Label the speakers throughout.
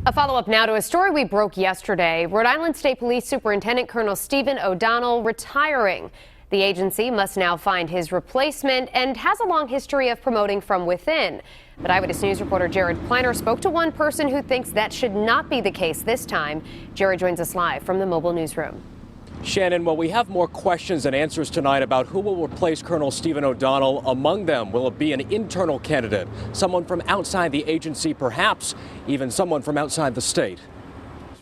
Speaker 1: A follow-up now to a story we broke yesterday. Rhode Island State Police Superintendent Colonel Stephen O'Donnell retiring. The agency must now find his replacement and has a long history of promoting from within. But Eyewitness News reporter Jared Planner spoke to one person who thinks that should not be the case this time. Jared joins us live from the mobile newsroom.
Speaker 2: Shannon, well, we have more questions and answers tonight about who will replace Colonel Stephen O'Donnell. Among them, will it be an internal candidate, someone from outside the agency, perhaps even someone from outside the state?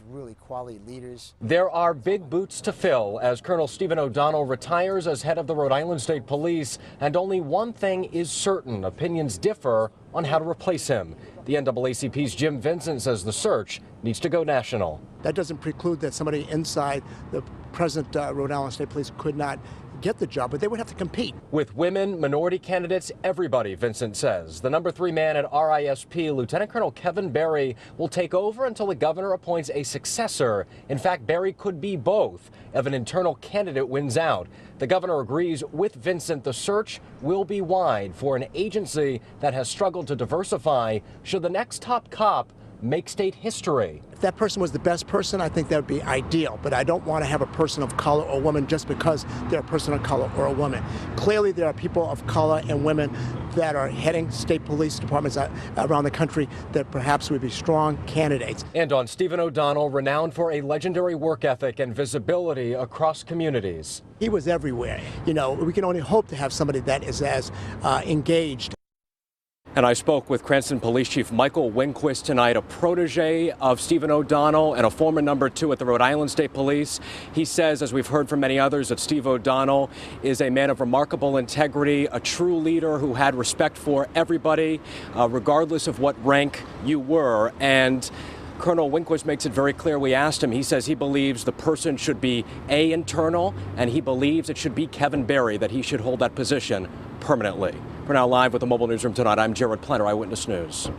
Speaker 3: Really quality leaders.
Speaker 2: There are big boots to fill as Colonel Stephen O'Donnell retires as head of the Rhode Island State Police, and only one thing is certain: opinions differ on how to replace him. The NAACP's Jim Vincent says the search needs to go national.
Speaker 3: That doesn't preclude that somebody inside the present Rhode Island State Police could not get the job, but they would have to compete.
Speaker 2: With women, minority candidates, everybody, Vincent says. The number 3 man at RISP, Lieutenant Colonel Kevin Berry, will take over until the governor appoints a successor. In fact, Berry could be both if an internal candidate wins out. The governor agrees with Vincent the search will be wide for an agency that has struggled to diversify should the next top cop make state history.
Speaker 3: If that person was the best person, I think that would be ideal, but I don't want to have a person of color or woman just because they're a person of color or a woman. Clearly, there are people of color and women that are heading state police departments around the country that perhaps would be strong candidates.
Speaker 2: And on Stephen O'Donnell, renowned for a legendary work ethic and visibility across communities.
Speaker 3: He was everywhere. You know, we can only hope to have somebody that is as engaged.
Speaker 2: And I spoke with Cranston Police Chief Michael Winquist tonight, a protege of Stephen O'Donnell and a former number 2 at the Rhode Island State Police. He says, as we've heard from many others, that Steve O'Donnell is a man of remarkable integrity, a true leader who had respect for everybody, regardless of what rank you were. And Colonel Winquist makes it very clear. We asked him, he says he believes the person should be internal, and he believes it should be Kevin Berry, that he should hold that position permanently. We're now live with the mobile newsroom tonight. I'm Jared Planner, Eyewitness News.